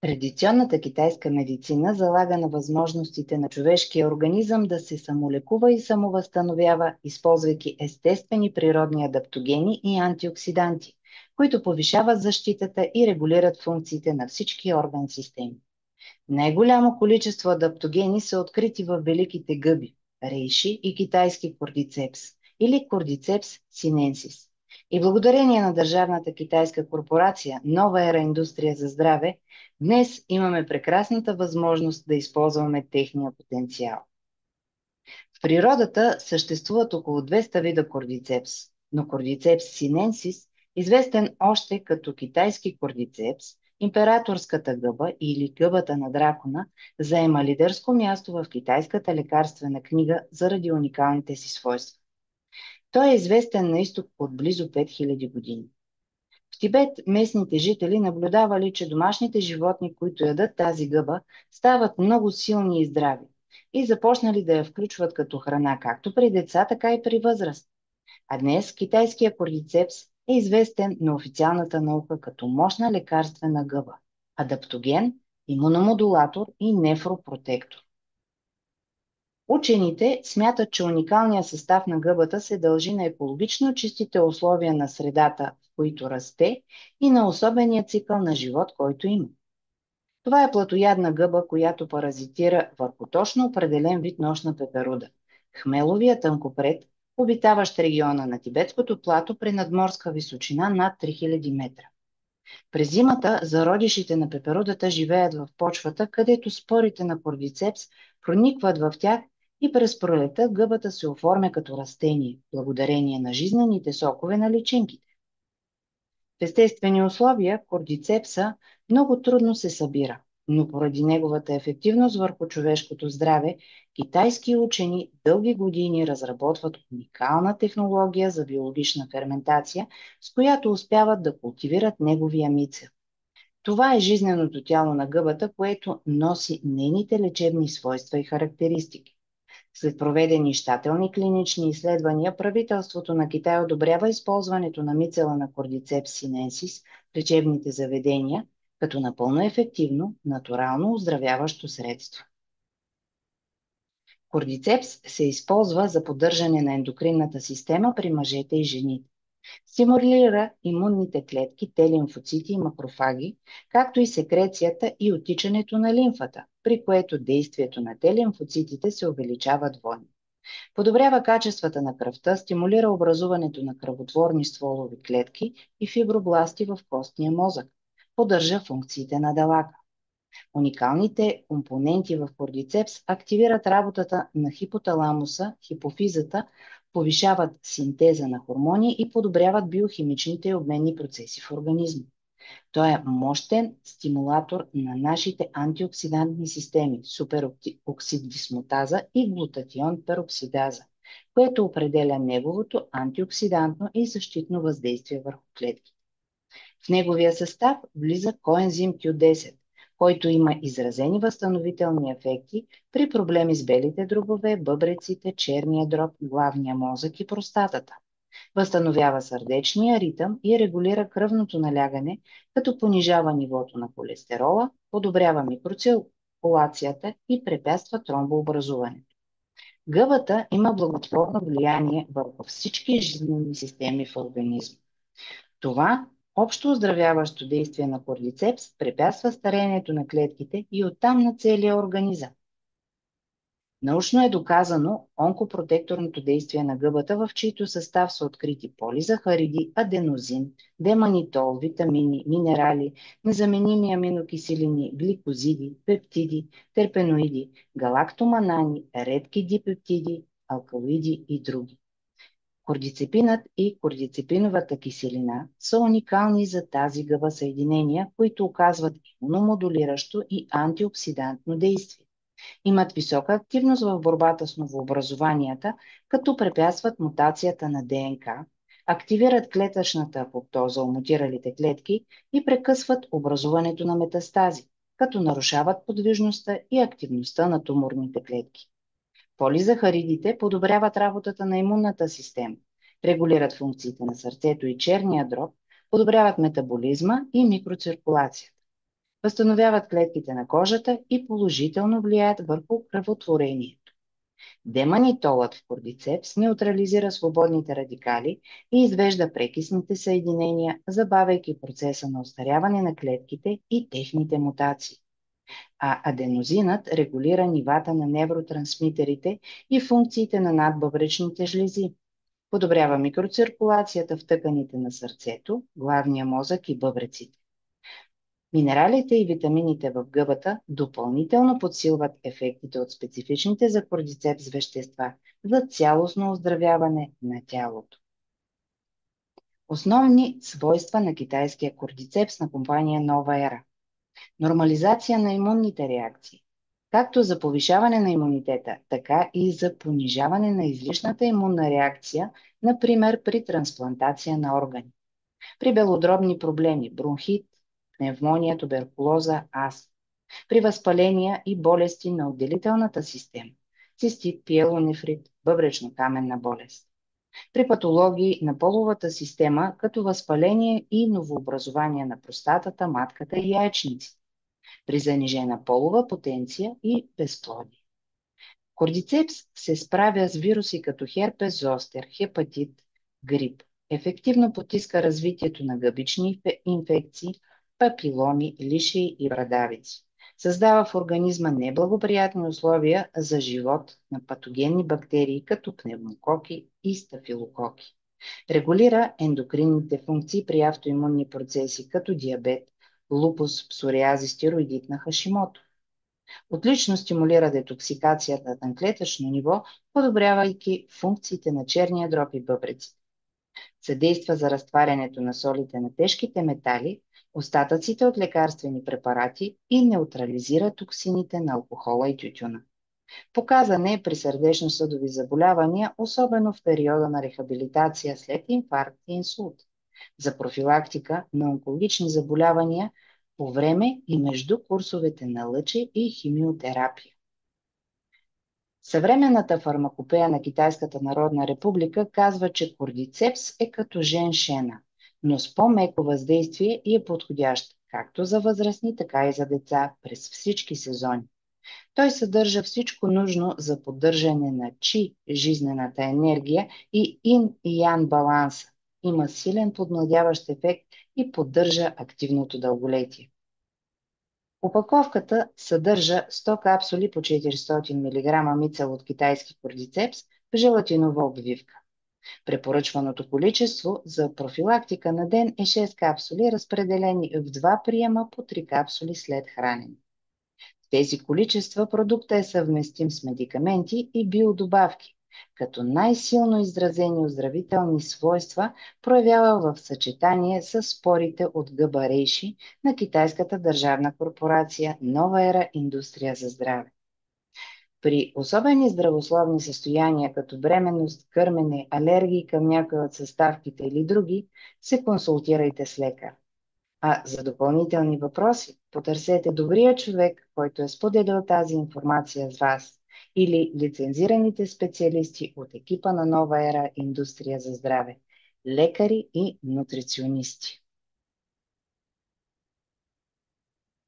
Традиционната китайска медицина залага на възможностите на човешкия организъм да се самолекува и самовъзстановява, използвайки естествени природни адаптогени и антиоксиданти, които повишават защитата и регулират функциите на всички орган системи. Най-голямо количество адаптогени са открити в великите гъби, рейши и китайски кордицепс или кордицепс синенсис. И благодарение на държавната китайска корпорация Нова ера индустрия за здраве, днес имаме прекрасната възможност да използваме техния потенциал. В природата съществуват около 200 вида кордицепс, но кордицепс синенсис, известен още като китайски кордицепс, императорската гъба или гъбата на дракона, заема лидерско място в китайската лекарствена книга заради уникалните си свойства. Той е известен на изток от близо 5000 години. В Тибет местните жители наблюдавали, че домашните животни, които ядат тази гъба, стават много силни и здрави и започнали да я включват като храна както при деца, така и при възраст. А днес китайския кордицепс е известен на официалната наука като мощна лекарствена гъба, адаптоген, имуномодулатор и нефропротектор. Учените смятат, че уникалният състав на гъбата се дължи на екологично чистите условия на средата, в които расте, и на особения цикъл на живот, който има. Това е платоядна гъба, която паразитира върху точно определен вид нощна пеперуда – хмеловия тънкопред, обитаващ региона на Тибетското плато при надморска височина над 3000 метра. През зимата зародишите на пеперудата живеят в почвата, където спорите на кордицепс проникват в тях и през пролета гъбата се оформя като растение, благодарение на жизнените сокове на личинките. В естествени условия кордицепса много трудно се събира, но поради неговата ефективност върху човешкото здраве, китайски учени дълги години разработват уникална технология за биологична ферментация, с която успяват да култивират неговия мицел. Това е жизненото тяло на гъбата, което носи нейните лечебни свойства и характеристики. След проведени щателни клинични изследвания, правителството на Китай одобрява използването на мицела на кордицепс синенсис в лечебните заведения като напълно ефективно, натурално оздравяващо средство. Кордицепс се използва за поддържане на ендокринната система при мъжете и жените. Стимулира имунните клетки, Т лимфоцити и макрофаги, както и секрецията и оттичането на лимфата, при което действието на Т лимфоцитите се увеличава двойно. Подобрява качествата на кръвта, стимулира образуването на кръвотворни стволови клетки и фибробласти в костния мозък. Поддържа функциите на далака. Уникалните компоненти в кордицепс активират работата на хипоталамуса, хипофизата, повишават синтеза на хормони и подобряват биохимичните и обменни процеси в организма. Той е мощен стимулатор на нашите антиоксидантни системи, супероксидисмутаза и глутатион пероксидаза, което определя неговото антиоксидантно и защитно въздействие върху клетките. В неговия състав влиза коензим Q10, който има изразени възстановителни ефекти при проблеми с белите дробове, бъбреците, черния дроб, главния мозък и простатата. Възстановява сърдечния ритъм и регулира кръвното налягане, като понижава нивото на холестерола, подобрява микроциркулацията и препятства тромбообразуването. Гъбата има благотворно влияние върху всички жизнени системи в организма. Това общо оздравяващо действие на кордицепс препятства стареенето на клетките и оттам на целия организъм. Научно е доказано онкопротекторното действие на гъбата, в чийто състав са открити полизахариди, аденозин, деманитол, витамини, минерали, незаменими аминокиселини, гликозиди, пептиди, терпеноиди, галактоманани, редки дипептиди, алкалоиди и други. Кордицепинът и кордицепиновата киселина са уникални за тази гъба съединения, които оказват имуномодулиращо и антиоксидантно действие. Имат висока активност в борбата с новообразованията, като препятстват мутацията на ДНК, активират клетъчната апоптоза у мутиралите клетки и прекъсват образуването на метастази, като нарушават подвижността и активността на туморните клетки. Полизахаридите подобряват работата на имунната система, регулират функциите на сърцето и черния дроб, подобряват метаболизма и микроциркулацията. възстановяват клетките на кожата и положително влияят върху кръвотворението. Деманитолът в кордицепс неутрализира свободните радикали и извежда прекисните съединения, забавяйки процеса на остаряване на клетките и техните мутации. А аденозинът регулира нивата на невротрансмитерите и функциите на надбъбречните жлези. Подобрява микроциркулацията в тъканите на сърцето, главния мозък и бъбреците. Минералите и витамините в гъбата допълнително подсилват ефектите от специфичните за кордицепс вещества за цялостно оздравяване на тялото. Основни свойства на китайския кордицепс на компания Нова Ера. Нормализация на имунните реакции. Както за повишаване на имунитета, така и за понижаване на излишната имунна реакция, например при трансплантация на органи. При белодробни проблеми, бронхит, пневмония, туберкулоза, астма. При възпаления и болести на отделителната система, цистит, пиелонефрит, бъбречно-каменна болест. При патологии на половата система, като възпаление и новообразование на простатата, матката и яйчниците. При занижена полова потенция и безплодие. Кордицепс се справя с вируси като херпес зостер, хепатит, грип. Ефективно потиска развитието на гъбични инфекции, папиломи, лишии и брадавици. Създава в организма неблагоприятни условия за живот на патогенни бактерии като пневмококи и стафилококи. Регулира ендокринните функции при автоимунни процеси като диабет, лупус, псориазис, тироидит на Хашимото. Отлично стимулира детоксикацията на клетъчно ниво, подобрявайки функциите на черния дроб и бъбреците. Съдейства за разтварянето на солите на тежките метали, остатъците от лекарствени препарати и неутрализира токсините на алкохола и тютюна. Показан е при сърдечно-съдови заболявания, особено в периода на рехабилитация след инфаркт и инсулт. За профилактика на онкологични заболявания по време и между курсовете на лъче и химиотерапия. Съвременната фармакопея на Китайската народна република казва, че кордицепс е като женшена, но с по-меко въздействие и е подходящ както за възрастни, така и за деца през всички сезони. Той съдържа всичко нужно за поддържане на чи, жизнената енергия и ин и ян баланса. Има силен подмладяващ ефект и поддържа активното дълголетие. Опаковката съдържа 100 капсули по 400 мг мицел от китайски кордицепс в желатинова обвивка. Препоръчваното количество за профилактика на ден е 6 капсули, разпределени в 2 приема по 3 капсули след хранене. В тези количества продукта е съвместим с медикаменти и биодобавки, като най-силно изразени оздравителни свойства проявява в съчетание с спорите от гъба рейши на китайската държавна корпорация Нова Ера Индустрия за здраве. При особени здравословни състояния, като бременност, кърмене, алергии към някои от съставките или други, се консултирайте с лекар. А за допълнителни въпроси потърсете добрия човек, който е споделил тази информация с вас, или лицензираните специалисти от екипа на Нова Ера Индустрия за здраве, лекари и нутриционисти.